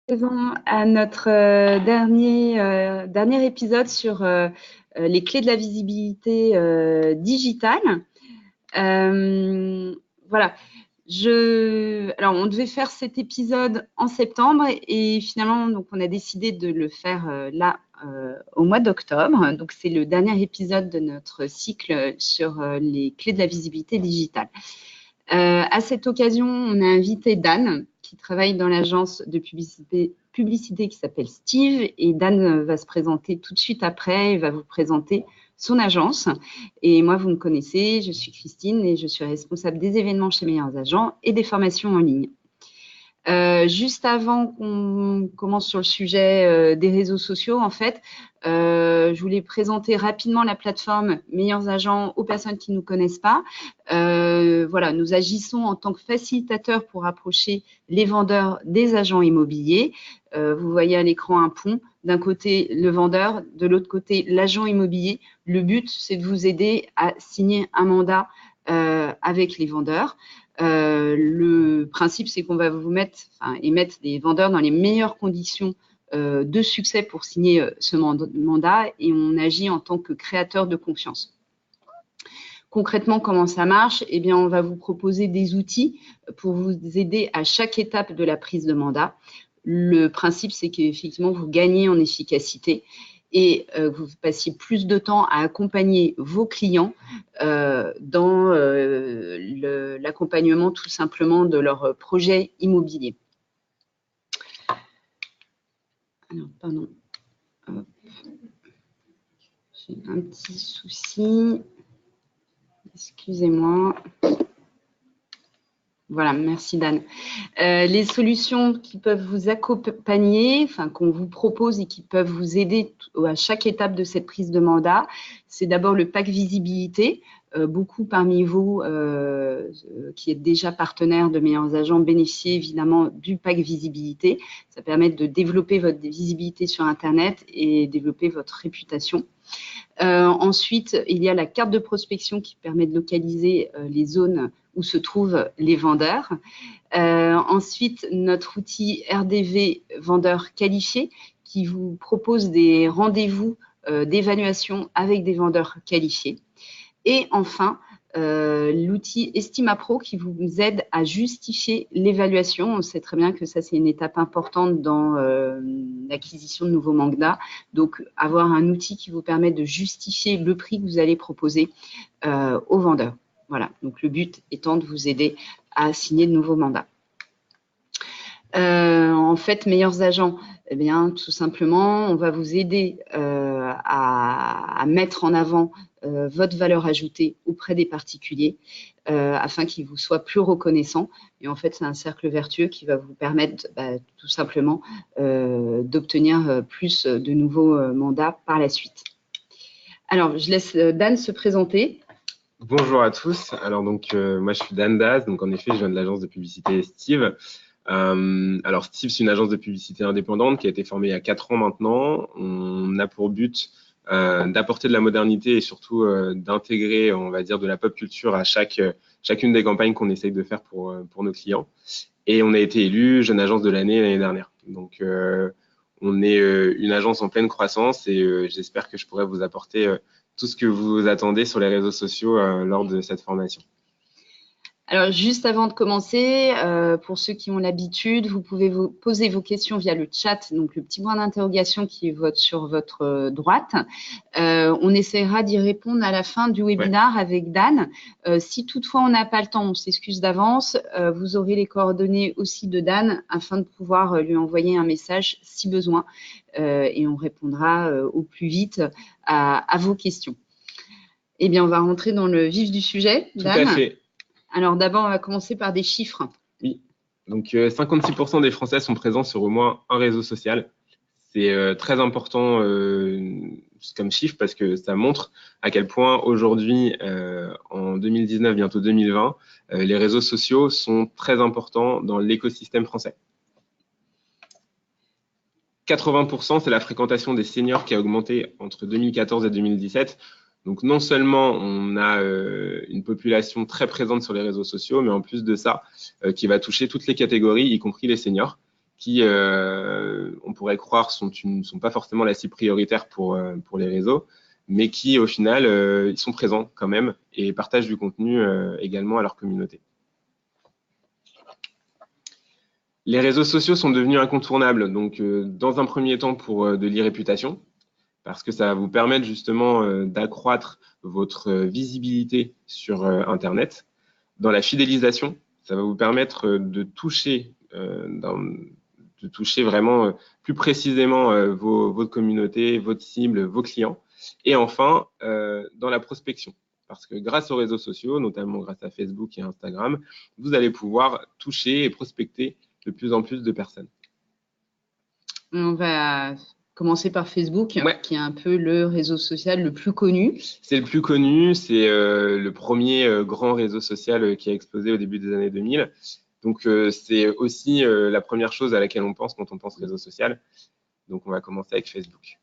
Présent à notre dernier épisode sur les clés de la visibilité digitale. Voilà. Alors, on devait faire cet épisode en septembre et finalement, donc, on a décidé de le faire au mois d'octobre. Donc, c'est le dernier épisode de notre cycle sur les clés de la visibilité digitale. À cette occasion, on a invité Dan, qui travaille dans l'agence de publicité qui s'appelle Steve. Et Dan va se présenter tout de suite après. Il va vous présenter son agence. Et moi, vous me connaissez, je suis Christine et je suis responsable des événements chez Meilleurs Agents et des formations en ligne. Juste avant qu'on commence sur le sujet des réseaux sociaux, en fait, je voulais présenter rapidement la plateforme Meilleurs Agents aux personnes qui ne nous connaissent pas. Voilà, nous agissons en tant que facilitateurs pour approcher les vendeurs des agents immobiliers. Vous voyez à l'écran un pont. D'un côté, le vendeur, de l'autre côté, l'agent immobilier. Le but, c'est de vous aider à signer un mandat avec les vendeurs. Le principe, c'est qu'on va vous mettre les vendeurs dans les meilleures conditions de succès pour signer ce mandat et on agit en tant que créateur de confiance. Concrètement, comment ça marche? Eh bien, on va vous proposer des outils pour vous aider à chaque étape de la prise de mandat. Le principe, c'est qu'effectivement, vous gagnez en efficacité et vous passiez plus de temps à accompagner vos clients dans l'accompagnement tout simplement de leur projet immobilier. Alors, pardon. J'ai un petit souci. Excusez-moi. Voilà, merci Dan. Les solutions qui peuvent vous accompagner, qu'on vous propose et qui peuvent vous aider à chaque étape de cette prise de mandat, c'est d'abord le pack visibilité. Beaucoup parmi vous qui êtes déjà partenaires de Meilleurs Agents bénéficient évidemment du pack visibilité. Ça permet de développer votre visibilité sur Internet et développer votre réputation. Ensuite, il y a la carte de prospection qui permet de localiser les zones où se trouvent les vendeurs. Ensuite, notre outil RDV vendeur qualifié qui vous propose des rendez-vous d'évaluation avec des vendeurs qualifiés. Et enfin, l'outil Estima Pro qui vous aide à justifier l'évaluation. On sait très bien que ça, c'est une étape importante dans l'acquisition de nouveaux mandats. Donc, avoir un outil qui vous permet de justifier le prix que vous allez proposer aux vendeurs. Voilà, donc le but étant de vous aider à signer de nouveaux mandats. En fait, Meilleurs Agents, eh bien, tout simplement, on va vous aider à mettre en avant votre valeur ajoutée auprès des particuliers afin qu'ils vous soient plus reconnaissants. Et en fait, c'est un cercle vertueux qui va vous permettre tout simplement d'obtenir plus de nouveaux mandats par la suite. Alors, je laisse Dan se présenter. Bonjour à tous. Alors donc moi je suis Dan Daz, donc en effet je viens de l'agence de publicité Steve. Alors Steve, c'est une agence de publicité indépendante qui a été formée il y a 4 ans maintenant. On a pour but d'apporter de la modernité et surtout d'intégrer, on va dire, de la pop culture à chacune des campagnes qu'on essaye de faire pour nos clients. Et on a été élu jeune agence de l'année dernière. Donc on est une agence en pleine croissance et j'espère que je pourrai vous apporter tout ce que vous attendez sur les réseaux sociaux lors de cette formation. Alors, juste avant de commencer, pour ceux qui ont l'habitude, vous pouvez vous poser vos questions via le chat, donc le petit point d'interrogation qui est sur votre droite. On essaiera d'y répondre à la fin du webinaire avec Dan. Si toutefois on n'a pas le temps, on s'excuse d'avance. Vous aurez les coordonnées aussi de Dan afin de pouvoir lui envoyer un message si besoin et on répondra au plus vite à vos questions. Eh bien, on va rentrer dans le vif du sujet, Dan. Tout à fait. Alors d'abord, on va commencer par des chiffres. Oui, donc 56% des Français sont présents sur au moins un réseau social. C'est très important comme chiffre parce que ça montre à quel point aujourd'hui, en 2019, bientôt 2020, les réseaux sociaux sont très importants dans l'écosystème français. 80%, c'est la fréquentation des seniors qui a augmenté entre 2014 et 2017. Donc non seulement on a une population très présente sur les réseaux sociaux, mais en plus de ça, qui va toucher toutes les catégories, y compris les seniors, qui, on pourrait croire, sont pas forcément la cible prioritaire pour les réseaux, mais qui, au final, ils sont présents quand même et partagent du contenu également à leur communauté. Les réseaux sociaux sont devenus incontournables, donc dans un premier temps pour de l'e-réputation, parce que ça va vous permettre justement d'accroître votre visibilité sur Internet. Dans la fidélisation, ça va vous permettre de toucher vraiment plus précisément votre communauté, votre cible, vos clients. Et enfin, dans la prospection, parce que grâce aux réseaux sociaux, notamment grâce à Facebook et Instagram, vous allez pouvoir toucher et prospecter de plus en plus de personnes. On va commencer par Facebook, ouais. Qui est un peu le réseau social le plus connu. C'est le plus connu, c'est le premier grand réseau social qui a explosé au début des années 2000. Donc, c'est aussi la première chose à laquelle on pense quand on pense réseau social. Donc, on va commencer avec Facebook.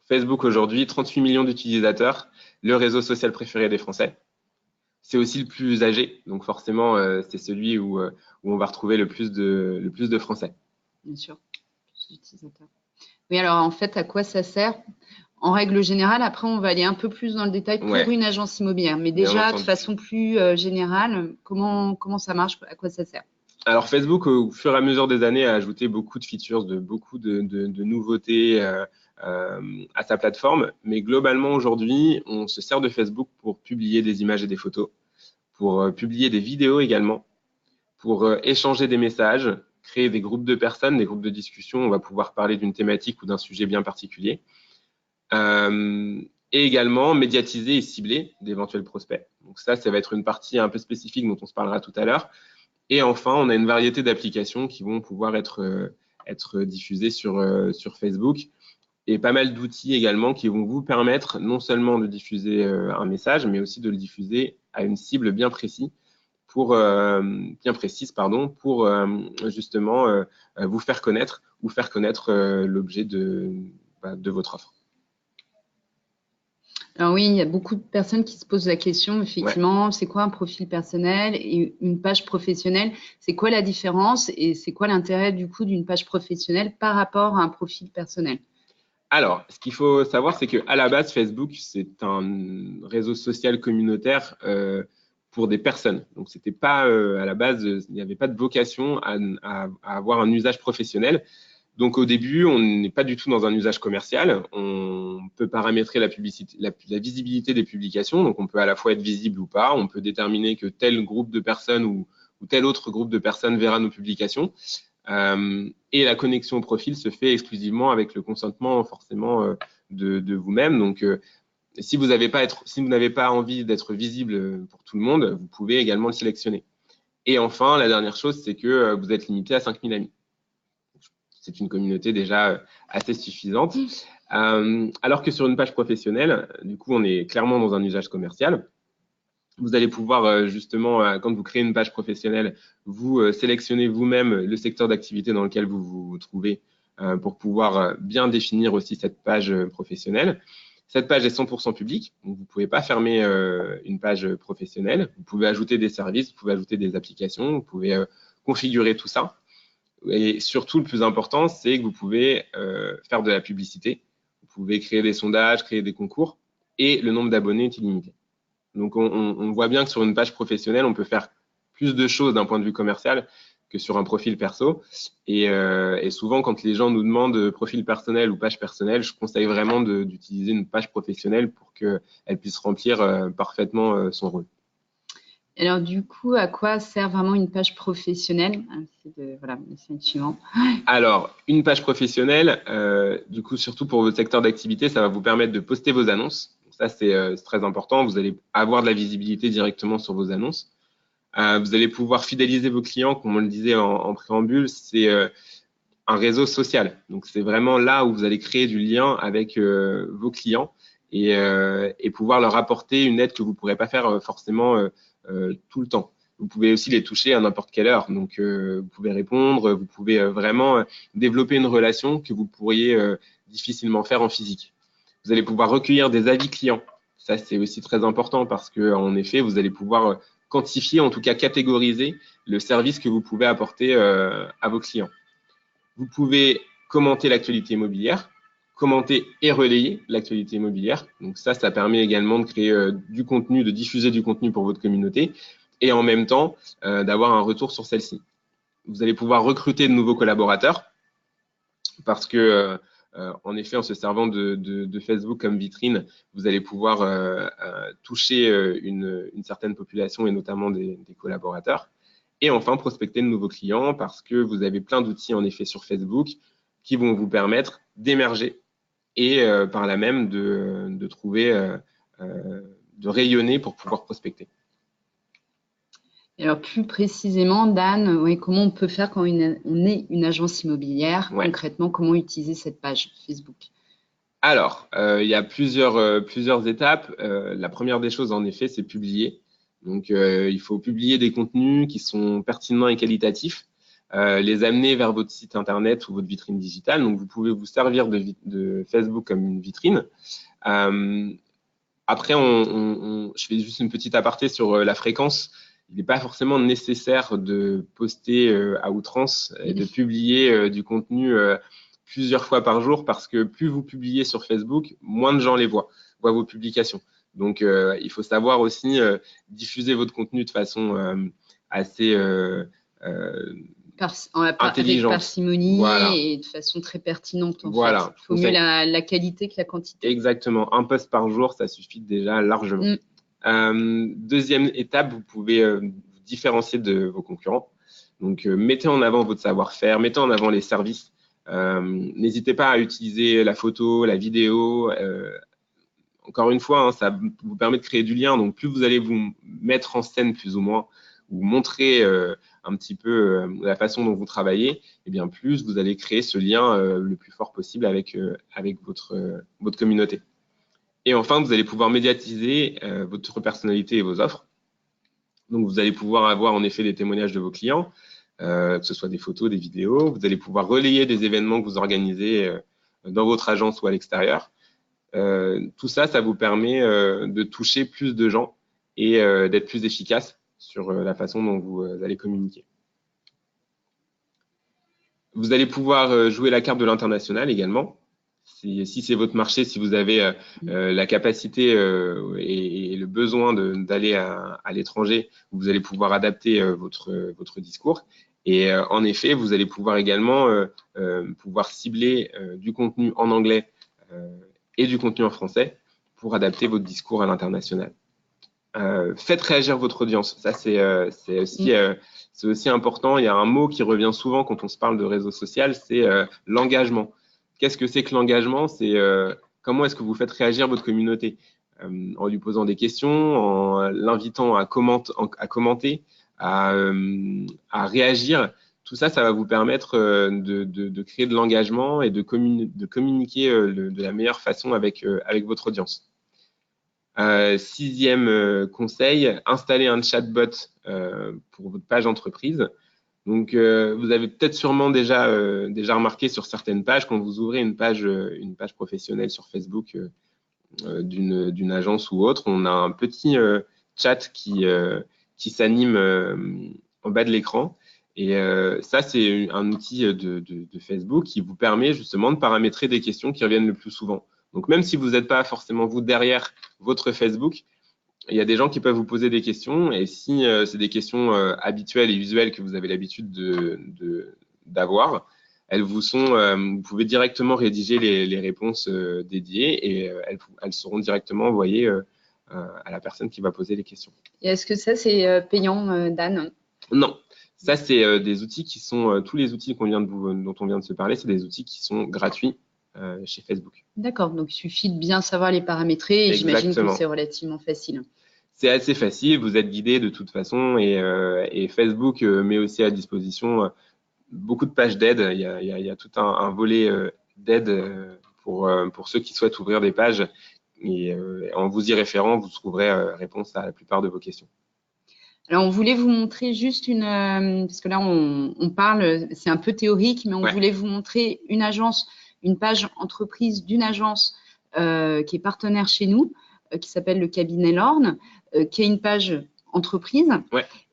Facebook aujourd'hui, 38 millions d'utilisateurs, le réseau social préféré des Français. C'est aussi le plus âgé, donc forcément, c'est celui où on va retrouver le plus de Français. Bien sûr, plus d'utilisateurs. Oui, alors en fait, à quoi ça sert? En règle générale, après, on va aller un peu plus dans le détail pour une agence immobilière. Mais déjà, de façon plus générale, comment ça marche? À quoi ça sert? Alors, Facebook, au fur et à mesure des années, a ajouté beaucoup de features, beaucoup de nouveautés à sa plateforme. Mais globalement, aujourd'hui, on se sert de Facebook pour publier des images et des photos, pour publier des vidéos également, pour échanger des messages, créer des groupes de personnes, des groupes de discussion. On va pouvoir parler d'une thématique ou d'un sujet bien particulier. Et également médiatiser et cibler d'éventuels prospects. Donc ça va être une partie un peu spécifique dont on se parlera tout à l'heure. Et enfin, on a une variété d'applications qui vont pouvoir être diffusées sur Facebook et pas mal d'outils également qui vont vous permettre non seulement de diffuser un message, mais aussi de le diffuser à une cible bien précise pour justement vous faire connaître ou faire connaître l'objet de votre offre. Alors oui, il y a beaucoup de personnes qui se posent la question, effectivement, c'est quoi un profil personnel et une page professionnelle? C'est quoi la différence et c'est quoi l'intérêt du coup d'une page professionnelle par rapport à un profil personnel? Alors, ce qu'il faut savoir, c'est qu'à la base, Facebook, c'est un réseau social communautaire pour des personnes. Donc, c'était pas à la base, il n'y avait pas de vocation à avoir un usage professionnel. Donc, au début, on n'est pas du tout dans un usage commercial. On peut paramétrer la visibilité des publications. Donc, on peut à la fois être visible ou pas. On peut déterminer que tel groupe de personnes ou tel autre groupe de personnes verra nos publications. Et la connexion au profil se fait exclusivement avec le consentement forcément de vous-même. Donc, si vous n'avez pas envie d'être visible pour tout le monde, vous pouvez également le sélectionner. Et enfin, la dernière chose, c'est que vous êtes limité à 5000 amis. C'est une communauté déjà assez suffisante. Alors que sur une page professionnelle, du coup, on est clairement dans un usage commercial. Vous allez pouvoir justement, quand vous créez une page professionnelle, vous sélectionnez vous-même le secteur d'activité dans lequel vous vous trouvez pour pouvoir bien définir aussi cette page professionnelle. Cette page est 100% publique, donc vous ne pouvez pas fermer une page professionnelle. Vous pouvez ajouter des services, vous pouvez ajouter des applications, vous pouvez configurer tout ça. Et surtout, le plus important, c'est que vous pouvez faire de la publicité. Vous pouvez créer des sondages, créer des concours et le nombre d'abonnés est illimité. Donc, on voit bien que sur une page professionnelle, on peut faire plus de choses d'un point de vue commercial que sur un profil perso. Et souvent, quand les gens nous demandent profil personnel ou page personnelle, je conseille vraiment d'utiliser une page professionnelle pour qu'elle puisse remplir parfaitement son rôle. Alors, du coup, à quoi sert vraiment une page professionnelle? Voilà, c'est le suivant. Alors, une page professionnelle, du coup, surtout pour votre secteur d'activité, ça va vous permettre de poster vos annonces. Ça, c'est très important. Vous allez avoir de la visibilité directement sur vos annonces. Vous allez pouvoir fidéliser vos clients, comme on le disait en préambule. C'est un réseau social. Donc, c'est vraiment là où vous allez créer du lien avec vos clients et pouvoir leur apporter une aide que vous ne pourrez pas faire forcément tout le temps. Vous pouvez aussi les toucher à n'importe quelle heure. Donc, vous pouvez répondre, vous pouvez vraiment développer une relation que vous pourriez difficilement faire en physique. Vous allez pouvoir recueillir des avis clients. Ça, c'est aussi très important parce qu'en effet, vous allez pouvoir quantifier, en tout cas catégoriser le service que vous pouvez apporter à vos clients. Vous pouvez commenter l'actualité immobilière, commenter et relayer l'actualité immobilière. Donc ça permet également de créer du contenu, de diffuser du contenu pour votre communauté et en même temps d'avoir un retour sur celle-ci. Vous allez pouvoir recruter de nouveaux collaborateurs parce que en effet, en se servant de Facebook comme vitrine, vous allez pouvoir toucher une certaine population et notamment des collaborateurs. Et enfin, prospecter de nouveaux clients parce que vous avez plein d'outils en effet sur Facebook qui vont vous permettre d'émerger et par là même de trouver, de rayonner pour pouvoir prospecter. Alors plus précisément, Dan, oui, comment on peut faire quand on est une agence immobilière, concrètement, comment utiliser cette page Facebook? Alors, il y a plusieurs étapes. La première des choses, en effet, c'est publier. Donc, il faut publier des contenus qui sont pertinents et qualitatifs, les amener vers votre site internet ou votre vitrine digitale. Donc, vous pouvez vous servir de Facebook comme une vitrine. Après, je fais juste une petite aparté sur la fréquence. Il n'est pas forcément nécessaire de poster à outrance et de publier du contenu plusieurs fois par jour parce que plus vous publiez sur Facebook, moins de gens voient vos publications. Donc, il faut savoir aussi diffuser votre contenu de façon assez avec parcimonie et de façon très pertinente en fait. Il faut mieux la qualité que la quantité. Exactement. Un post par jour, ça suffit déjà largement. Deuxième étape, vous pouvez vous différencier de vos concurrents. Donc, mettez en avant votre savoir-faire, mettez en avant les services. N'hésitez pas à utiliser la photo, la vidéo. Encore une fois, ça vous permet de créer du lien. Donc, plus vous allez vous mettre en scène plus ou moins, ou montrer un petit peu la façon dont vous travaillez, et bien plus vous allez créer ce lien le plus fort possible avec votre communauté. Et enfin, vous allez pouvoir médiatiser votre personnalité et vos offres. Donc, vous allez pouvoir avoir en effet des témoignages de vos clients, que ce soit des photos, des vidéos. Vous allez pouvoir relayer des événements que vous organisez dans votre agence ou à l'extérieur. Tout ça, ça vous permet de toucher plus de gens et d'être plus efficace sur la façon dont vous allez communiquer. Vous allez pouvoir jouer la carte de l'international également. Si c'est votre marché, si vous avez la capacité et le besoin d'aller à l'étranger, vous allez pouvoir adapter votre discours. Et en effet, vous allez pouvoir également pouvoir cibler du contenu en anglais et du contenu en français pour adapter votre discours à l'international. Faites réagir votre audience. Ça, c'est aussi important. Il y a un mot qui revient souvent quand on se parle de réseau social, c'est l'engagement. Qu'est-ce que c'est que l'engagement? C'est comment est-ce que vous faites réagir votre communauté en lui posant des questions, en l'invitant à commenter, à réagir. Tout ça, ça va vous permettre de créer de l'engagement et de communiquer de la meilleure façon avec votre audience. Sixième conseil, installer un chatbot pour votre page entreprise. Donc, vous avez peut-être sûrement déjà remarqué sur certaines pages, quand vous ouvrez une page professionnelle sur Facebook d'une agence ou autre, on a un petit chat qui s'anime en bas de l'écran. Et ça, c'est un outil de Facebook qui vous permet justement de paramétrer des questions qui reviennent le plus souvent. Donc, même si vous n'êtes pas forcément vous derrière votre Facebook, il y a des gens qui peuvent vous poser des questions. Et si c'est des questions habituelles et usuelles que vous avez l'habitude d'avoir, vous pouvez directement rédiger les réponses dédiées et elles seront directement envoyées à la personne qui va poser les questions. Et est-ce que ça, c'est payant, Dan? Non. Ça, c'est des outils qui sont, tous les outils dont on vient de se parler, c'est des outils qui sont gratuits chez Facebook. D'accord, donc il suffit de bien savoir les paramétrer et j'imagine que c'est relativement facile. C'est assez facile, vous êtes guidé de toute façon et Facebook met aussi à disposition beaucoup de pages d'aide. Il y a tout un volet d'aide pour ceux qui souhaitent ouvrir des pages et en vous y référant, vous trouverez réponse à la plupart de vos questions. Alors, on voulait vous montrer juste parce que là, on parle, c'est un peu théorique, mais on voulait vous montrer une page entreprise d'une agence qui est partenaire chez nous, qui s'appelle le cabinet Lorne, qui a une page entreprise.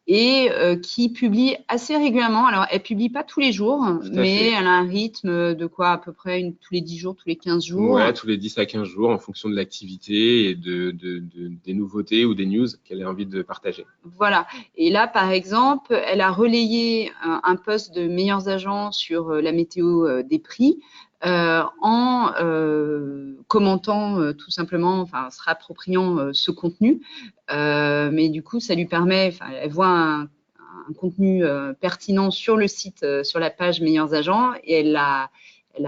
et qui publie assez régulièrement. Alors, elle publie pas tous les jours, mais elle a un rythme de quoi à peu près tous les 10 jours, tous les 15 jours. Ouais, tous les 10 à 15 jours en fonction de l'activité et des nouveautés ou des news qu'elle a envie de partager. Voilà. Et là, par exemple, elle a relayé un post de meilleurs agents sur la météo des prix en commentant tout simplement, enfin, se réappropriant ce contenu. Mais du coup, ça lui permet, enfin, elle voit un contenu pertinent sur le site, sur la page meilleurs agents, et elle la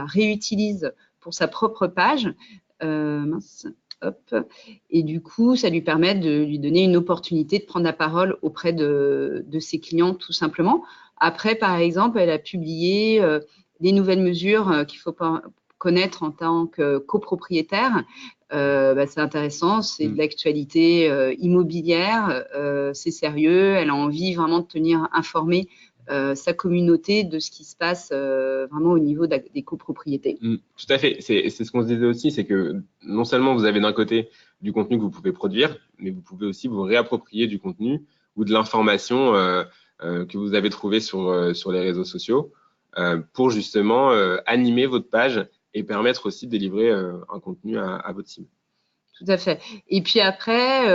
réutilise pour sa propre page. Mince. Hop. Et du coup, ça lui permet de lui donner une opportunité de prendre la parole auprès de ses clients, tout simplement. Après, par exemple, elle a publié des nouvelles mesures qu'il faut connaître en tant que copropriétaire. C'est intéressant, c'est de l'actualité immobilière, c'est sérieux, elle a envie vraiment de tenir informée sa communauté de ce qui se passe vraiment au niveau des copropriétés. Tout à fait, c'est ce qu'on se disait aussi, c'est que non seulement vous avez d'un côté du contenu que vous pouvez produire, mais vous pouvez aussi vous réapproprier du contenu ou de l'information que vous avez trouvé sur les réseaux sociaux pour justement animer votre page et permettre aussi de délivrer un contenu à votre cible. Tout à fait. Et puis après,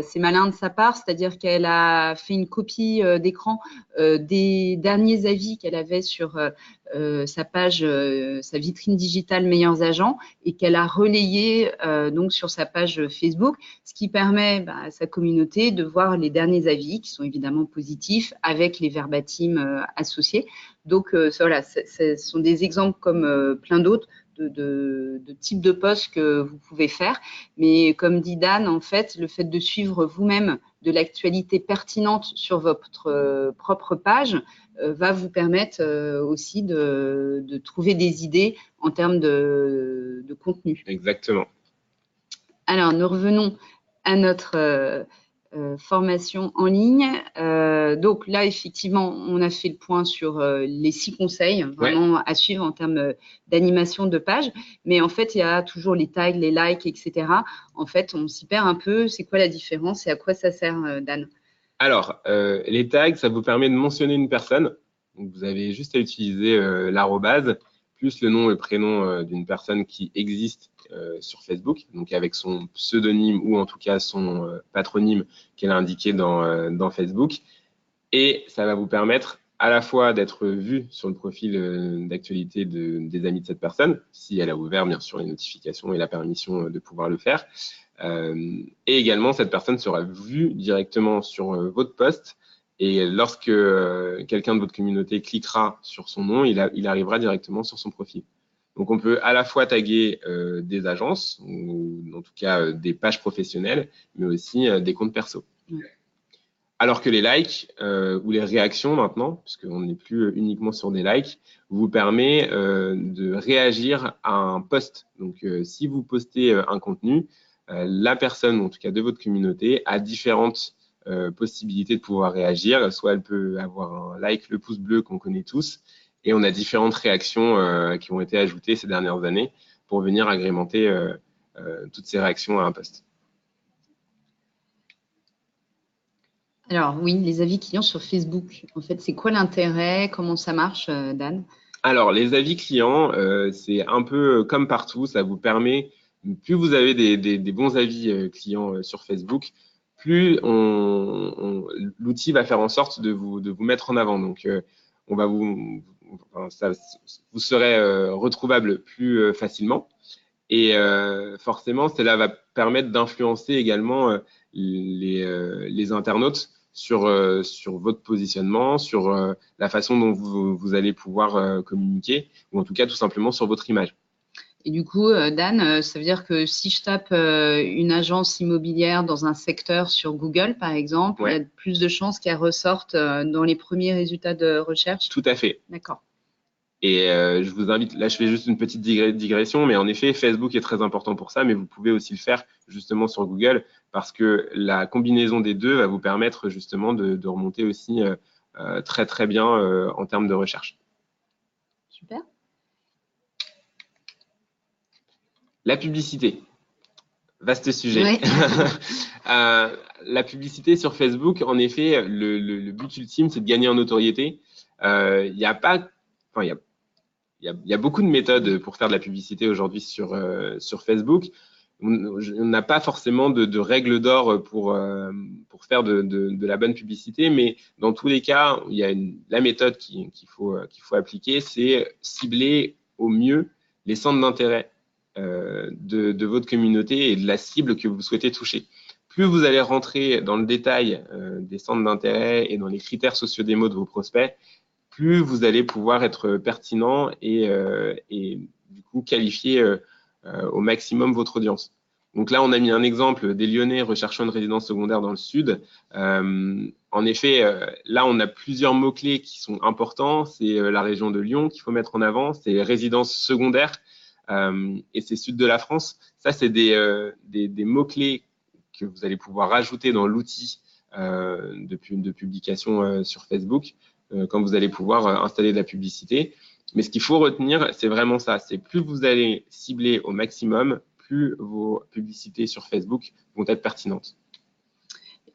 c'est malin de sa part, c'est-à-dire qu'elle a fait une copie d'écran des derniers avis qu'elle avait sur sa page, sa vitrine digitale meilleurs agents, et qu'elle a relayé donc sur sa page Facebook, ce qui permet à sa communauté de voir les derniers avis qui sont évidemment positifs avec les verbatims associés. Donc voilà, ce sont des exemples comme plein d'autres de types de posts que vous pouvez faire. Mais comme dit Dan, en fait, le fait de suivre vous-même de l'actualité pertinente sur votre propre page va vous permettre aussi de trouver des idées en termes de contenu. Exactement. Alors, nous revenons à notre formation en ligne. Donc là, effectivement, on a fait le point sur les 6 conseils vraiment à suivre en termes d'animation de page. Mais en fait, il y a toujours les tags, les likes, etc. En fait, on s'y perd un peu. C'est quoi la différence et à quoi ça sert, Dan? Alors, les tags, ça vous permet de mentionner une personne. Donc, vous avez juste à utiliser l'arrobase plus le nom et prénom d'une personne qui existe sur Facebook, donc avec son pseudonyme ou en tout cas son patronyme qu'elle a indiqué dans Facebook. Et ça va vous permettre à la fois d'être vu sur le profil d'actualité des amis de cette personne, si elle a ouvert bien sûr les notifications et la permission de pouvoir le faire. Et également, cette personne sera vue directement sur votre post. Et lorsque quelqu'un de votre communauté cliquera sur son nom, il arrivera directement sur son profil. Donc, on peut à la fois taguer des agences, ou en tout cas des pages professionnelles, mais aussi des comptes perso. Alors que les likes ou les réactions maintenant, puisqu'on n'est plus uniquement sur des likes, vous permet de réagir à un post. Donc, si vous postez un contenu, la personne, en tout cas de votre communauté, a différentes possibilités de pouvoir réagir. Soit elle peut avoir un like, le pouce bleu qu'on connaît tous, et on a différentes réactions qui ont été ajoutées ces dernières années pour venir agrémenter toutes ces réactions à un post. Alors oui, les avis clients sur Facebook. En fait, c'est quoi l'intérêt? Comment ça marche, Dan? Alors, les avis clients, c'est un peu comme partout, ça vous permet, plus vous avez des bons avis clients sur Facebook, plus l'outil va faire en sorte de vous mettre en avant. Donc, on va vous serez retrouvable plus facilement. Et forcément, cela va permettre d'influencer également les internautes sur votre positionnement, sur la façon dont vous allez pouvoir communiquer, ou en tout cas tout simplement sur votre image. Et du coup, Dan, ça veut dire que si je tape une agence immobilière dans un secteur sur Google, par exemple, il y a plus de chances qu'elle ressorte dans les premiers résultats de recherche? Tout à fait. D'accord. Et je vous invite, là je fais juste une petite digression, mais en effet, Facebook est très important pour ça, mais vous pouvez aussi le faire justement sur Google, parce que la combinaison des deux va vous permettre justement de remonter aussi très très bien en termes de recherche. Super. La publicité. Vaste sujet. Oui. La publicité sur Facebook, en effet, le but ultime, c'est de gagner en notoriété. Il y a pas, enfin, il y a beaucoup de méthodes pour faire de la publicité aujourd'hui sur Facebook. On n'a pas forcément de règles d'or pour faire de la bonne publicité, mais dans tous les cas, il y a la méthode qu'il faut appliquer, c'est cibler au mieux les centres d'intérêt de votre communauté et de la cible que vous souhaitez toucher. Plus vous allez rentrer dans le détail des centres d'intérêt et dans les critères sociodémos de vos prospects, plus vous allez pouvoir être pertinent et du coup qualifier au maximum votre audience. Donc là, on a mis un exemple des Lyonnais recherchant une résidence secondaire dans le sud. En effet, là, on a plusieurs mots-clés qui sont importants. C'est la région de Lyon qu'il faut mettre en avant, c'est les résidences secondaires et c'est sud de la France. Ça, c'est des mots-clés que vous allez pouvoir rajouter dans l'outil de publication sur Facebook quand vous allez pouvoir installer de la publicité. Mais ce qu'il faut retenir, c'est vraiment ça. C'est plus vous allez cibler au maximum, plus vos publicités sur Facebook vont être pertinentes.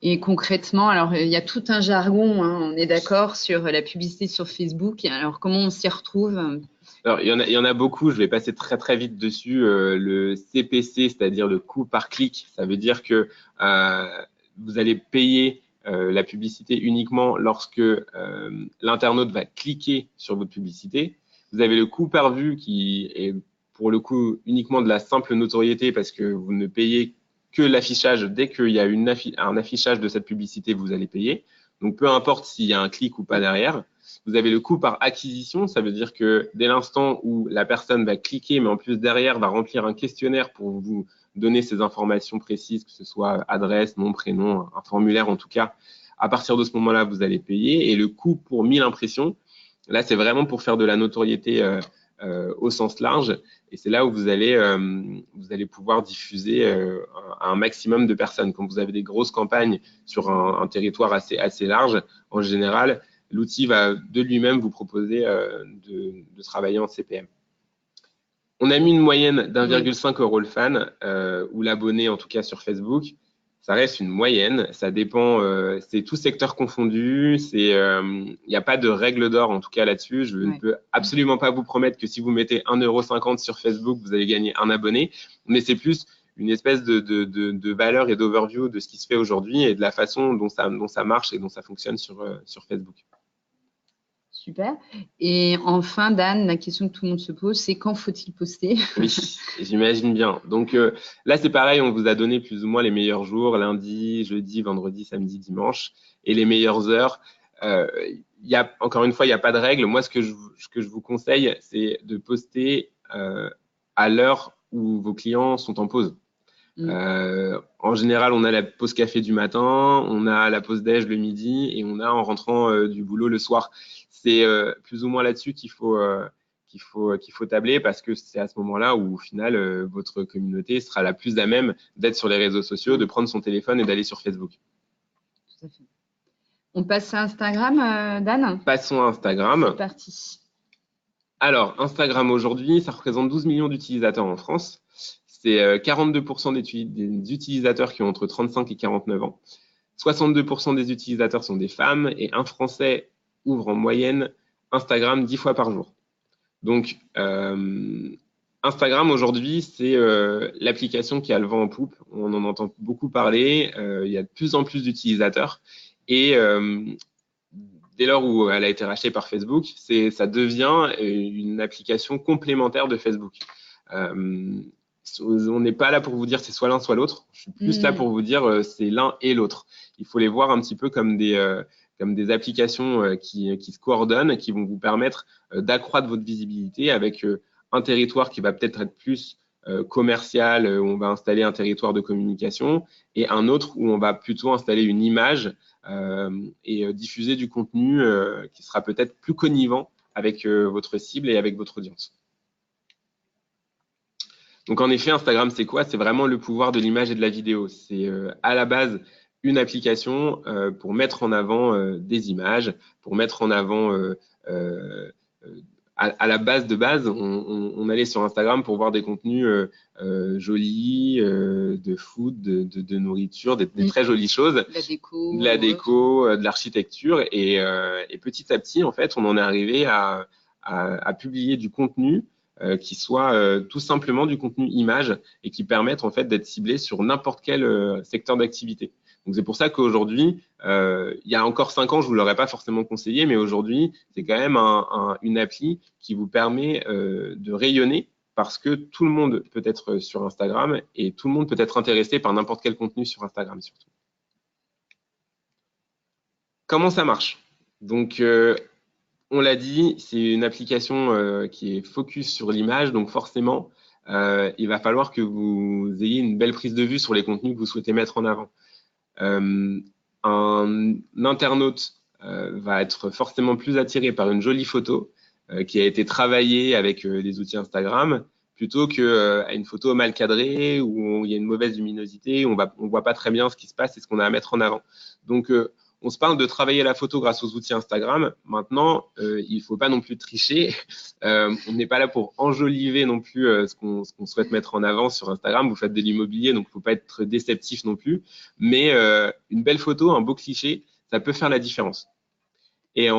Et concrètement, alors il y a tout un jargon, hein, on est d'accord, sur la publicité sur Facebook. Alors comment on s'y retrouve? Alors, il y en a beaucoup, je vais passer très très vite dessus. Le CPC, c'est-à-dire le coût par clic, ça veut dire que vous allez payer la publicité uniquement lorsque l'internaute va cliquer sur votre publicité. Vous avez le coût par vue qui est pour le coup uniquement de la simple notoriété parce que vous ne payez que l'affichage. Dès qu'il y a un affichage de cette publicité, vous allez payer. Donc, peu importe s'il y a un clic ou pas derrière. Vous avez le coût par acquisition, ça veut dire que dès l'instant où la personne va cliquer, mais en plus derrière va remplir un questionnaire pour vous donner ces informations précises, que ce soit adresse, nom, prénom, un formulaire en tout cas, à partir de ce moment-là, vous allez payer. Et le coût pour 1000 impressions, là, c'est vraiment pour faire de la notoriété au sens large. Et c'est là où vous allez pouvoir diffuser à un maximum de personnes. Quand vous avez des grosses campagnes sur un territoire assez large, en général, l'outil va de lui-même vous proposer de travailler en CPM. On a mis une moyenne d'1,5 € le fan ou l'abonné, en tout cas sur Facebook. Ça reste une moyenne, ça dépend, c'est tout secteur confondu, il n'y a pas de règle d'or en tout cas là-dessus. Je ne peux absolument pas vous promettre que si vous mettez 1,50 € sur Facebook, vous allez gagner un abonné, mais c'est plus une espèce de valeur et d'overview de ce qui se fait aujourd'hui et de la façon dont ça marche et dont ça fonctionne sur Facebook. Super. Et enfin, Dan, la question que tout le monde se pose, c'est quand faut-il poster? Oui, j'imagine bien. Donc là, c'est pareil, on vous a donné plus ou moins les meilleurs jours, lundi, jeudi, vendredi, samedi, dimanche, et les meilleures heures. Encore une fois, il n'y a pas de règle. Moi, ce que je vous conseille, c'est de poster à l'heure où vos clients sont en pause. En général, on a la pause café du matin, on a la pause déj le midi et on a en rentrant du boulot le soir. C'est plus ou moins là-dessus qu'il faut tabler parce que c'est à ce moment-là où au final votre communauté sera la plus à même d'être sur les réseaux sociaux, de prendre son téléphone et d'aller sur Facebook. Tout à fait. On passe à Instagram, Dan? Passons à Instagram. C'est parti. Alors, Instagram aujourd'hui, ça représente 12 millions d'utilisateurs en France. C'est 42% des utilisateurs qui ont entre 35 et 49 ans. 62% des utilisateurs sont des femmes et un Français ouvre en moyenne Instagram 10 fois par jour. Donc, Instagram aujourd'hui, c'est l'application qui a le vent en poupe. On en entend beaucoup parler. Il y a de plus en plus d'utilisateurs. Et dès lors où elle a été rachetée par Facebook, ça devient une application complémentaire de Facebook. On n'est pas là pour vous dire c'est soit l'un soit l'autre. Je suis plus là pour vous dire c'est l'un et l'autre. Il faut les voir un petit peu comme des applications qui se coordonnent, qui vont vous permettre d'accroître votre visibilité avec un territoire qui va peut-être être plus commercial, où on va installer un territoire de communication, et un autre où on va plutôt installer une image et diffuser du contenu qui sera peut-être plus connivant avec votre cible et avec votre audience. Donc en effet, Instagram, c'est quoi? C'est vraiment le pouvoir de l'image et de la vidéo. C'est à la base une application pour mettre en avant des images, pour mettre en avant à la base de base, on allait sur Instagram pour voir des contenus jolis, de food, de nourriture, des très jolies choses. De la déco, de l'architecture. Et petit à petit, en fait, on en est arrivé à publier du contenu qui soit tout simplement du contenu image et qui permette en fait d'être ciblé sur n'importe quel secteur d'activité. Donc c'est pour ça qu'aujourd'hui, il y a encore 5 ans, je vous l'aurais pas forcément conseillé, mais aujourd'hui, c'est quand même une appli qui vous permet de rayonner parce que tout le monde peut être sur Instagram et tout le monde peut être intéressé par n'importe quel contenu sur Instagram surtout. Comment ça marche? Donc, on l'a dit, c'est une application qui est focus sur l'image, donc forcément, il va falloir que vous ayez une belle prise de vue sur les contenus que vous souhaitez mettre en avant. Un internaute va être forcément plus attiré par une jolie photo qui a été travaillée avec les outils Instagram plutôt qu'à une photo mal cadrée où il y a une mauvaise luminosité, on voit pas très bien ce qui se passe et ce qu'on a à mettre en avant. Donc, on se parle de travailler la photo grâce aux outils Instagram. Maintenant, il faut pas non plus tricher. On n'est pas là pour enjoliver non plus ce qu'on souhaite mettre en avant sur Instagram. Vous faites de l'immobilier, donc il faut pas être déceptif non plus. Mais une belle photo, un beau cliché, ça peut faire la différence. Et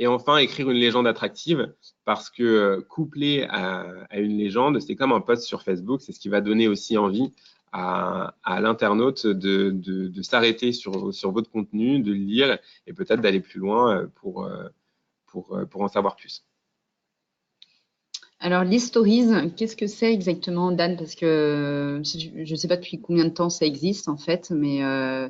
enfin, écrire une légende attractive, parce que couplé à une légende, c'est comme un post sur Facebook, c'est ce qui va donner aussi envie à l'internaute de s'arrêter sur votre contenu, de le lire et peut-être d'aller plus loin pour en savoir plus. Alors, les stories, qu'est-ce que c'est exactement, Dan? Parce que je ne sais pas depuis combien de temps ça existe, en fait, mais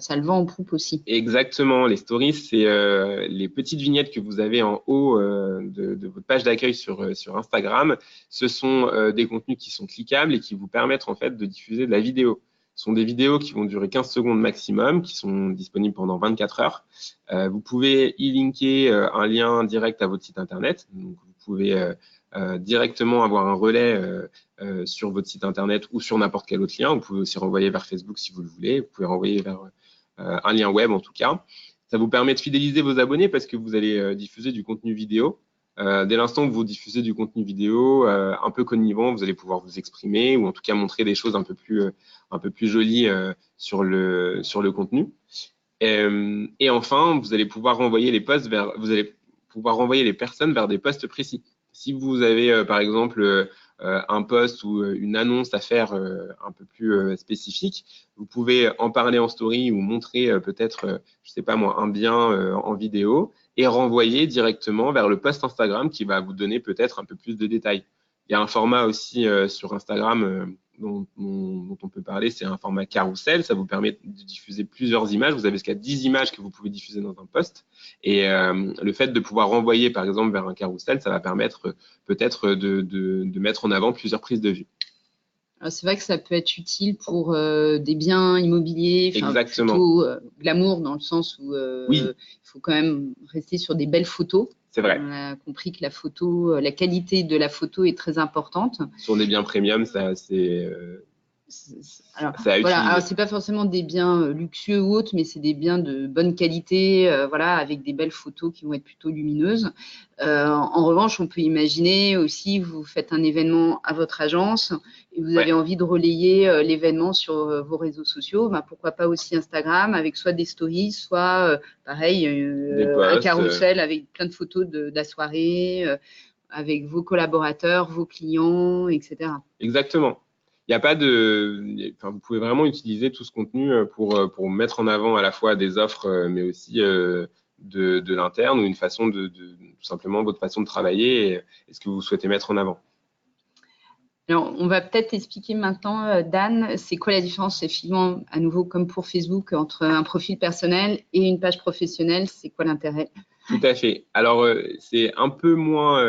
ça le vend en poupe aussi. Exactement. Les stories, c'est les petites vignettes que vous avez en haut de votre page d'accueil sur Instagram. Ce sont des contenus qui sont cliquables et qui vous permettent, en fait, de diffuser de la vidéo. Ce sont des vidéos qui vont durer 15 secondes maximum, qui sont disponibles pendant 24 heures. Vous pouvez y linker un lien direct à votre site internet. Donc, vous pouvez directement avoir un relais sur votre site internet ou sur n'importe quel autre lien. Vous pouvez aussi renvoyer vers Facebook si vous le voulez. Vous pouvez renvoyer vers un lien web en tout cas. Ça vous permet de fidéliser vos abonnés parce que vous allez diffuser du contenu vidéo. Dès l'instant que vous diffusez du contenu vidéo un peu connivant, vous allez pouvoir vous exprimer ou en tout cas montrer des choses un peu plus jolies sur le contenu. Et enfin, vous allez pouvoir renvoyer les personnes vers des posts précis. Si vous avez par exemple un post ou une annonce à faire un peu plus spécifique, vous pouvez en parler en story ou montrer peut-être, je sais pas moi, un bien en vidéo et renvoyer directement vers le post Instagram qui va vous donner peut-être un peu plus de détails. Il y a un format aussi sur Instagram dont on peut parler, c'est un format carrousel. Ça vous permet de diffuser plusieurs images. Vous avez jusqu'à 10 images que vous pouvez diffuser dans un post. Et le fait de pouvoir renvoyer, par exemple, vers un carrousel, ça va permettre peut-être de mettre en avant plusieurs prises de vue. C'est vrai que ça peut être utile pour des biens immobiliers, exactement. Plutôt glamour dans le sens où oui. Il faut quand même rester sur des belles photos. C'est vrai. On a compris que la qualité de la photo est très importante. Sur des biens premium, c'est alors c'est pas forcément des biens luxueux ou autres, mais c'est des biens de bonne qualité, avec des belles photos qui vont être plutôt lumineuses. En revanche, on peut imaginer aussi, vous faites un événement à votre agence et vous avez envie de relayer l'événement sur vos réseaux sociaux. Pourquoi pas aussi Instagram avec soit des stories, soit pareil, un carrousel avec plein de photos de la soirée, avec vos collaborateurs, vos clients, etc. Exactement. Il n'y a pas vous pouvez vraiment utiliser tout ce contenu pour mettre en avant à la fois des offres, mais aussi de l'interne ou une façon tout simplement votre façon de travailler et ce que vous souhaitez mettre en avant. Alors, on va peut-être expliquer maintenant, Dan, c'est quoi la différence, effectivement, à nouveau, comme pour Facebook, entre un profil personnel et une page professionnelle, c'est quoi l'intérêt? Tout à fait. Alors, c'est un peu moins...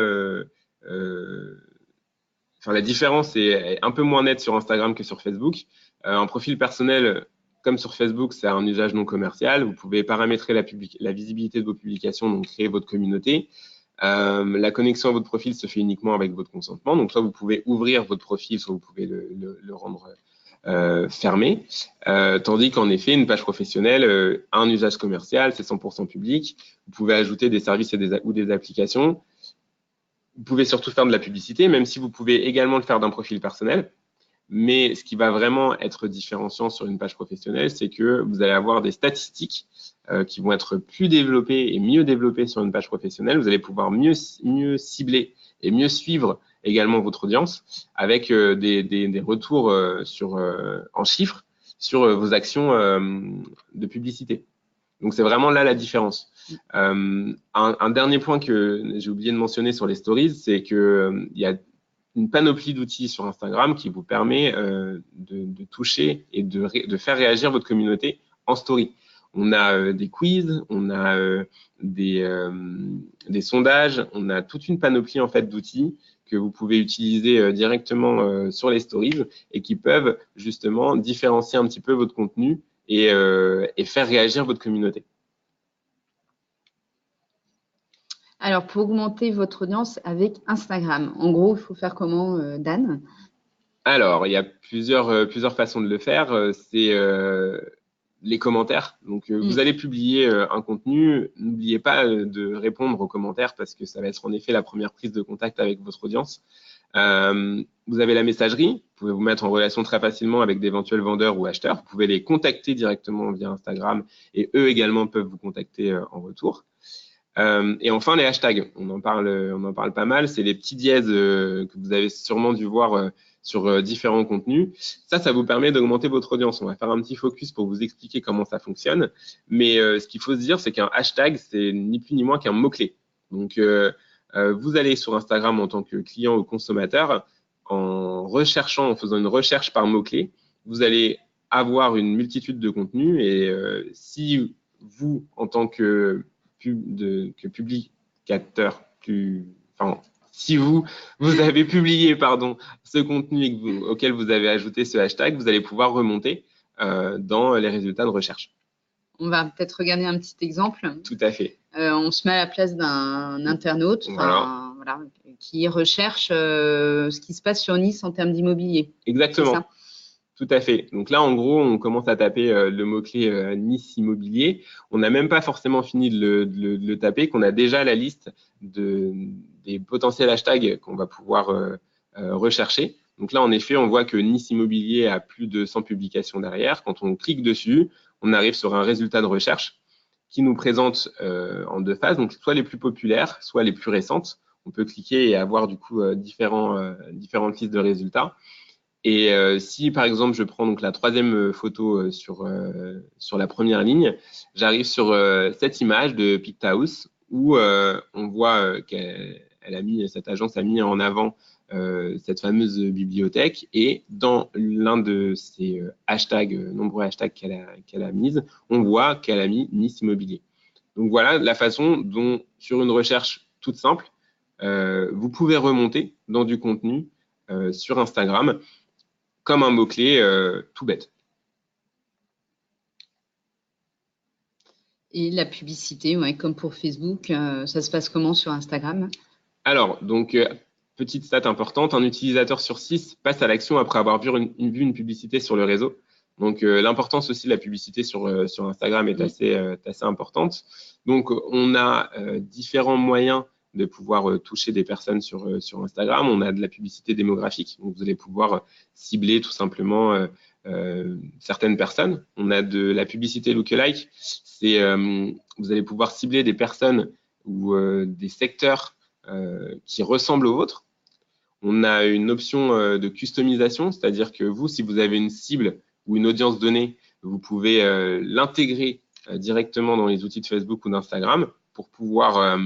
la différence est un peu moins nette sur Instagram que sur Facebook. Un profil personnel, comme sur Facebook, c'est un usage non commercial. Vous pouvez paramétrer la visibilité de vos publications, donc créer votre communauté. La connexion à votre profil se fait uniquement avec votre consentement. Donc, soit vous pouvez ouvrir votre profil, soit vous pouvez le rendre fermé. Tandis qu'en effet, une page professionnelle a un usage commercial, c'est 100% public. Vous pouvez ajouter des services ou des applications. Vous pouvez surtout faire de la publicité, même si vous pouvez également le faire d'un profil personnel. Mais ce qui va vraiment être différenciant sur une page professionnelle, c'est que vous allez avoir des statistiques qui vont être plus développées et mieux développées sur une page professionnelle. Vous allez pouvoir mieux cibler et mieux suivre également votre audience avec des retours en chiffres sur vos actions de publicité. Donc, c'est vraiment là la différence. Un dernier point que j'ai oublié de mentionner sur les stories, c'est qu'il y a une panoplie d'outils sur Instagram qui vous permet de toucher et de faire réagir votre communauté en story. On a des quiz, on a des sondages, on a toute une panoplie en fait d'outils que vous pouvez utiliser directement sur les stories et qui peuvent justement différencier un petit peu votre contenu et faire réagir votre communauté. Alors, pour augmenter votre audience avec Instagram, en gros, il faut faire comment, Dan? Alors, il y a plusieurs façons de le faire. C'est les commentaires. Donc, vous allez publier un contenu. N'oubliez pas de répondre aux commentaires parce que ça va être en effet la première prise de contact avec votre audience. Vous avez la messagerie. Vous pouvez vous mettre en relation très facilement avec d'éventuels vendeurs ou acheteurs. Vous pouvez les contacter directement via Instagram et eux également peuvent vous contacter en retour. Et enfin, les hashtags. On en parle pas mal. C'est les petits dièses que vous avez sûrement dû voir sur différents contenus. Ça vous permet d'augmenter votre audience. On va faire un petit focus pour vous expliquer comment ça fonctionne. Mais ce qu'il faut se dire, c'est qu'un hashtag, c'est ni plus ni moins qu'un mot-clé. Donc, vous allez sur Instagram en tant que client ou consommateur, en faisant une recherche par mot-clé, vous allez avoir une multitude de contenus. Et si vous, en tant que publicateur, si vous avez publié ce contenu auquel vous avez ajouté ce hashtag, vous allez pouvoir remonter dans les résultats de recherche. On va peut-être regarder un petit exemple. Tout à fait. On se met à la place d'un internaute voilà, qui recherche ce qui se passe sur Nice en termes d'immobilier. Exactement. C'est ça ? Tout à fait. Donc là, en gros, on commence à taper le mot-clé Nice immobilier. On n'a même pas forcément fini de le taper, qu'on a déjà la liste des potentiels hashtags qu'on va pouvoir rechercher. Donc là, en effet, on voit que Nice immobilier a plus de 100 publications derrière. Quand on clique dessus, on arrive sur un résultat de recherche qui nous présente en deux phases, donc soit les plus populaires, soit les plus récentes. On peut cliquer et avoir du coup différentes listes de résultats. Et si, par exemple, je prends donc la troisième photo sur la première ligne, j'arrive sur cette image de Picthouse où on voit cette agence a mis en avant cette fameuse bibliothèque. Et dans l'un de ces nombreux hashtags qu'elle a mis, on voit qu'elle a mis Nice Immobilier. Donc voilà la façon dont, sur une recherche toute simple, vous pouvez remonter dans du contenu sur Instagram comme un mot-clé tout bête. Et la publicité, comme pour Facebook, ça se passe comment sur Instagram? Alors, donc, petite stat importante, un utilisateur sur 6 passe à l'action après avoir vu une publicité sur le réseau. Donc, l'importance aussi de la publicité sur Instagram est assez importante. Donc, on a différents moyens de pouvoir toucher des personnes sur Instagram. On a de la publicité démographique, donc vous allez pouvoir cibler tout simplement certaines personnes. On a de la publicité lookalike, vous allez pouvoir cibler des personnes ou des secteurs qui ressemblent aux vôtres. On a une option de customisation, c'est-à-dire que vous, si vous avez une cible ou une audience donnée, vous pouvez l'intégrer directement dans les outils de Facebook ou d'Instagram pour pouvoir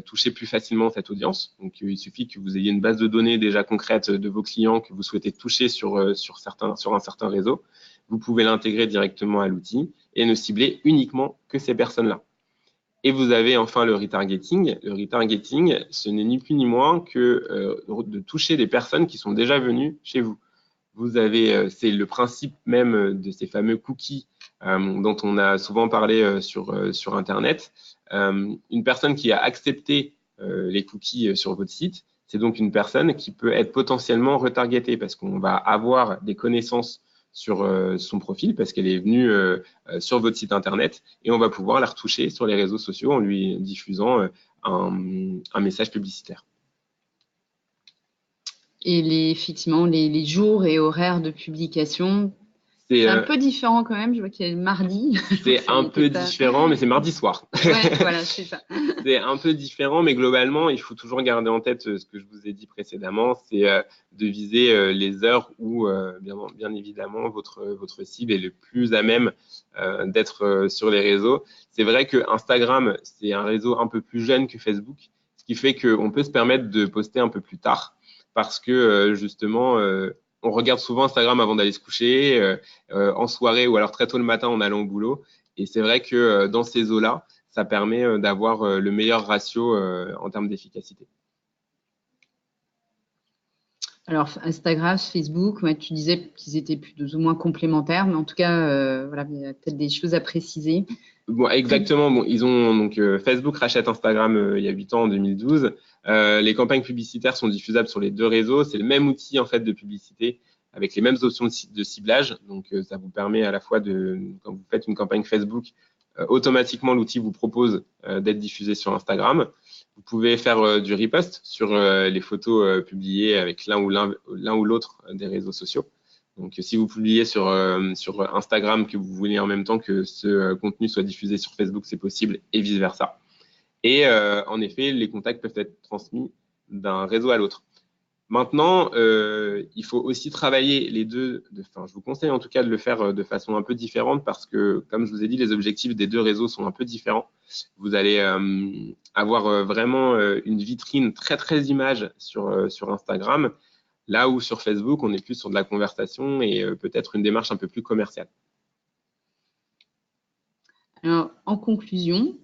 toucher plus facilement cette audience. Donc, il suffit que vous ayez une base de données déjà concrète de vos clients que vous souhaitez toucher sur un certain réseau. Vous pouvez l'intégrer directement à l'outil et ne cibler uniquement que ces personnes-là. Et vous avez enfin le retargeting. Le retargeting, ce n'est ni plus ni moins que de toucher des personnes qui sont déjà venues chez vous. C'est le principe même de ces fameux cookies dont on a souvent parlé sur Internet. Une personne qui a accepté les cookies sur votre site, c'est donc une personne qui peut être potentiellement retargetée parce qu'on va avoir des connaissances sur son profil parce qu'elle est venue sur votre site Internet et on va pouvoir la retoucher sur les réseaux sociaux en lui diffusant un message publicitaire. Et effectivement, les jours et horaires de publication, C'est c'est un peu différent quand même. Je vois qu'il y a le mardi. c'est Ça un n'était peu pas. différent, mais c'est mardi soir. Ouais, voilà, c'est ça. C'est un peu différent, mais globalement, il faut toujours garder en tête ce que je vous ai dit précédemment, c'est de viser les heures où, bien évidemment, votre cible est le plus à même d'être sur les réseaux. C'est vrai que Instagram, c'est un réseau un peu plus jeune que Facebook, ce qui fait qu'on peut se permettre de poster un peu plus tard, parce que justement, on regarde souvent Instagram avant d'aller se coucher, en soirée ou alors très tôt le matin en allant au boulot. Et c'est vrai que dans ces eaux-là, ça permet d'avoir le meilleur ratio en termes d'efficacité. Alors, Instagram, Facebook, ouais, tu disais qu'ils étaient plus ou moins complémentaires, mais en tout cas, voilà, il y a peut-être des choses à préciser. Bon, exactement. Bon, ils ont donc Facebook rachète Instagram il y a 8 ans en 2012. Les campagnes publicitaires sont diffusables sur les deux réseaux. C'est le même outil en fait de publicité avec les mêmes options de ciblage. Donc ça vous permet à la fois quand vous faites une campagne Facebook, automatiquement l'outil vous propose d'être diffusé sur Instagram. Vous pouvez faire du repost sur les photos publiées avec l'un ou l'autre des réseaux sociaux. Donc, si vous publiez sur Instagram que vous voulez en même temps que ce contenu soit diffusé sur Facebook, c'est possible et vice-versa. Et en effet, les contacts peuvent être transmis d'un réseau à l'autre. Maintenant, il faut aussi travailler les deux. Enfin, je vous conseille en tout cas de le faire de façon un peu différente parce que, comme je vous ai dit, les objectifs des deux réseaux sont un peu différents. Vous allez avoir vraiment une vitrine très très image sur Instagram. Là où sur Facebook, on est plus sur de la conversation et peut-être une démarche un peu plus commerciale. Alors, en conclusion,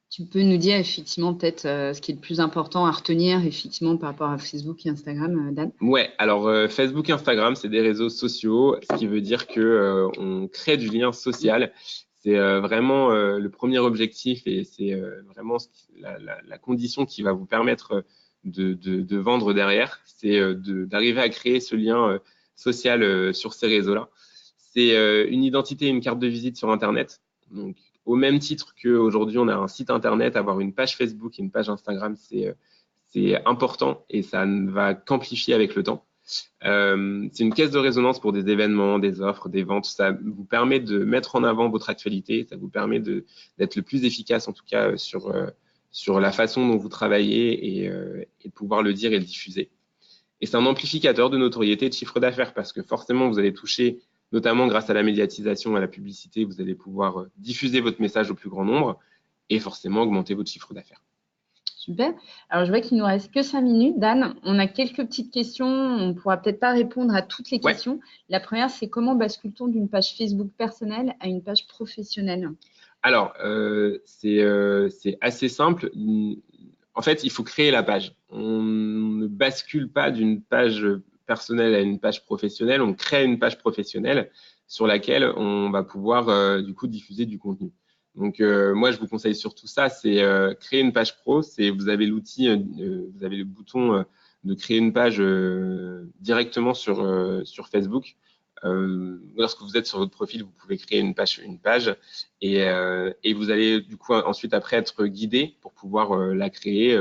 tu peux nous dire effectivement peut-être ce qui est le plus important à retenir effectivement par rapport à Facebook et Instagram, Dan? Ouais, alors Facebook et Instagram, c'est des réseaux sociaux, ce qui veut dire que on crée du lien social. C'est vraiment le premier objectif et c'est vraiment la condition qui va vous permettre de vendre derrière, c'est d'arriver à créer ce lien social sur ces réseaux-là. C'est une identité et une carte de visite sur Internet. Donc, au même titre qu'aujourd'hui, on a un site Internet, avoir une page Facebook et une page Instagram, c'est important et ça ne va qu'amplifier avec le temps. C'est une caisse de résonance pour des événements, des offres, des ventes. Ça vous permet de mettre en avant votre actualité, ça vous permet d'être le plus efficace en tout cas sur la façon dont vous travaillez et de pouvoir le dire et le diffuser. Et c'est un amplificateur de notoriété et de chiffre d'affaires parce que forcément, vous allez toucher, notamment grâce à la médiatisation, à la publicité, vous allez pouvoir diffuser votre message au plus grand nombre et forcément augmenter votre chiffre d'affaires. Super. Alors, je vois qu'il nous reste que 5 minutes. Dan, on a quelques petites questions. On ne pourra peut-être pas répondre à toutes les Ouais. questions. La première, c'est comment bascule-t-on d'une page Facebook personnelle à une page professionnelle? Alors, c'est assez simple. En fait, il faut créer la page. On ne bascule pas d'une page personnelle à une page professionnelle. On crée une page professionnelle sur laquelle on va pouvoir du coup diffuser du contenu. Donc, moi, je vous conseille surtout ça, c'est créer une page pro. C'est vous avez l'outil, vous avez le bouton de créer une page directement sur Facebook. Lorsque vous êtes sur votre profil, vous pouvez créer une page et vous allez du coup ensuite après être guidé pour pouvoir la créer.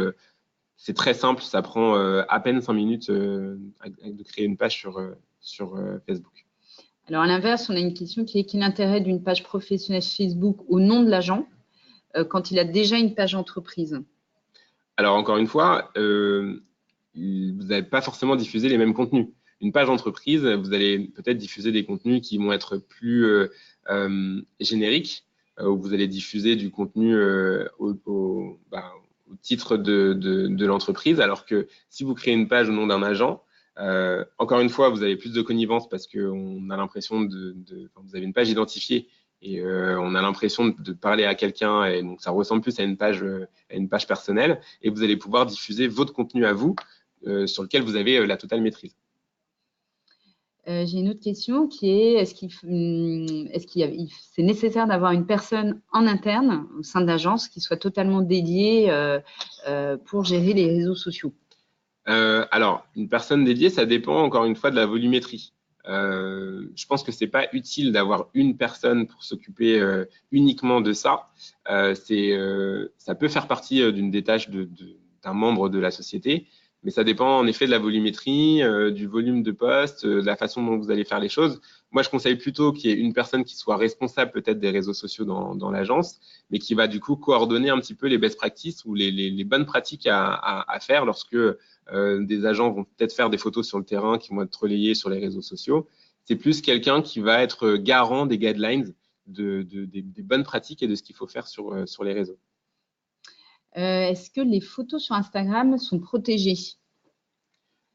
C'est très simple, ça prend à peine 5 minutes de créer une page sur Facebook. Alors, à l'inverse, on a une question qui est quel est l'intérêt d'une page professionnelle Facebook au nom de l'agent quand il a déjà une page entreprise? Alors encore une fois, vous n'allez pas forcément diffuser les mêmes contenus. Une page entreprise, vous allez peut-être diffuser des contenus qui vont être plus génériques, où vous allez diffuser du contenu au titre de l'entreprise, alors que si vous créez une page au nom d'un agent, encore une fois, vous avez plus de connivence parce qu'on a l'impression vous avez une page identifiée et on a l'impression de parler à quelqu'un et donc ça ressemble plus à une page personnelle et vous allez pouvoir diffuser votre contenu à vous sur lequel vous avez la totale maîtrise. J'ai une autre question qui est c'est nécessaire d'avoir une personne en interne au sein de l'agence qui soit totalement dédiée pour gérer les réseaux sociaux? Alors, une personne dédiée, ça dépend encore une fois de la volumétrie. Je pense que c'est pas utile d'avoir une personne pour s'occuper uniquement de ça. Ça peut faire partie d'une des tâches d'un membre de la société, mais ça dépend en effet de la volumétrie, du volume de posts, de la façon dont vous allez faire les choses. Moi, je conseille plutôt qu'il y ait une personne qui soit responsable peut-être des réseaux sociaux dans l'agence, mais qui va du coup coordonner un petit peu les best practices ou les bonnes pratiques à faire lorsque des agents vont peut-être faire des photos sur le terrain qui vont être relayées sur les réseaux sociaux. C'est plus quelqu'un qui va être garant des guidelines, des bonnes pratiques et de ce qu'il faut faire sur les réseaux. Est-ce que les photos sur Instagram sont protégées?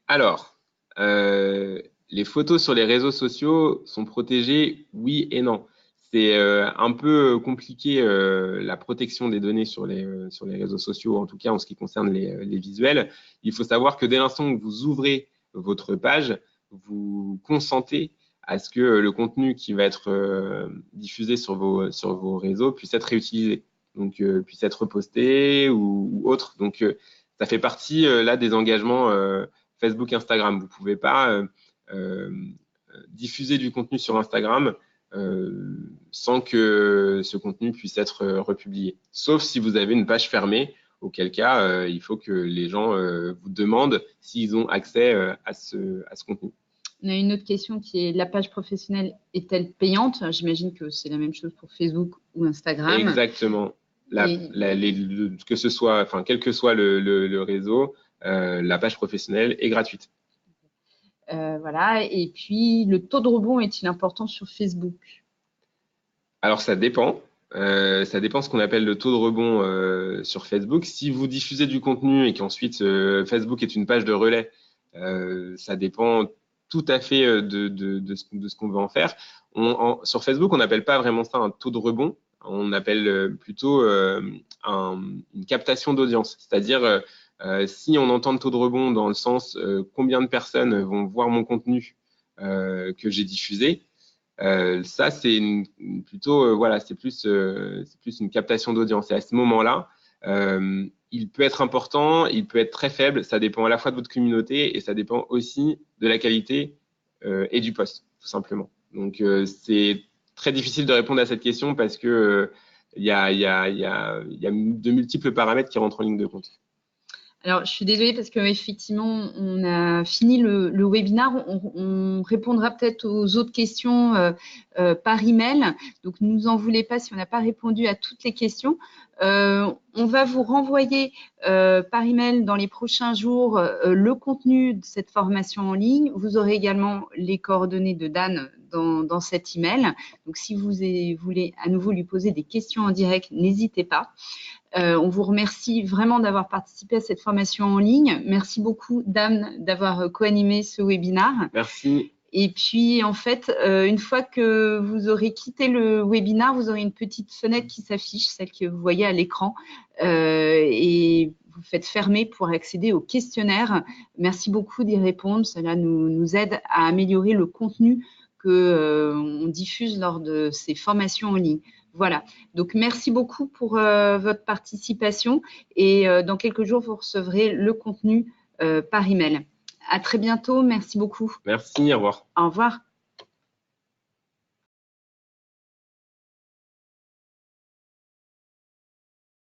Alors, les photos sur les réseaux sociaux sont protégées, oui et non. C'est un peu compliqué la protection des données sur les réseaux sociaux, en tout cas en ce qui concerne les visuels. Il faut savoir que dès l'instant où vous ouvrez votre page, vous consentez à ce que le contenu qui va être diffusé sur vos réseaux puisse être réutilisé, donc puisse être posté ou autre. Donc, ça fait partie là des engagements Facebook, Instagram. Vous ne pouvez pas diffuser du contenu sur Instagram sans que ce contenu puisse être republié. Sauf si vous avez une page fermée, auquel cas, il faut que les gens vous demandent s'ils ont accès à ce contenu. On a une autre question qui est: la page professionnelle est-elle payante? J'imagine que c'est la même chose pour Facebook ou Instagram. Exactement. Que ce soit, enfin, quel que soit le réseau, la page professionnelle est gratuite. Voilà. Et puis, le taux de rebond est-il important sur Facebook? Alors, ça dépend. Ça dépend ce qu'on appelle le taux de rebond sur Facebook. Si vous diffusez du contenu et qu'ensuite Facebook est une page de relais, ça dépend tout à fait de ce qu'on veut en faire. Sur Facebook, on n'appelle pas vraiment ça un taux de rebond. On appelle plutôt une captation d'audience. C'est-à-dire, si on entend le taux de rebond dans le sens combien de personnes vont voir mon contenu que j'ai diffusé, ça, c'est plutôt, voilà, c'est plus une captation d'audience. Et à ce moment-là, il peut être important, il peut être très faible. Ça dépend à la fois de votre communauté et ça dépend aussi de la qualité et du post, tout simplement. Donc, c'est très difficile de répondre à cette question parce que il y a de multiples paramètres qui rentrent en ligne de compte. Alors, je suis désolée parce qu'effectivement, on a fini le webinaire. On répondra peut-être aux autres questions par email. Donc, ne nous en voulez pas si on n'a pas répondu à toutes les questions. On va vous renvoyer par email dans les prochains jours le contenu de cette formation en ligne. Vous aurez également les coordonnées de Dan dans cet email. Donc, si vous voulez à nouveau lui poser des questions en direct, n'hésitez pas. On vous remercie vraiment d'avoir participé à cette formation en ligne. Merci beaucoup, Dan, d'avoir co-animé ce webinaire. Merci. Et puis, en fait, une fois que vous aurez quitté le webinaire, vous aurez une petite fenêtre qui s'affiche, celle que vous voyez à l'écran, et vous faites fermer pour accéder au questionnaire. Merci beaucoup d'y répondre. Cela nous aide à améliorer le contenu qu'on diffuse lors de ces formations en ligne. Voilà, donc merci beaucoup pour votre participation et dans quelques jours, vous recevrez le contenu par email. À très bientôt, merci beaucoup. Merci, au revoir. Au revoir.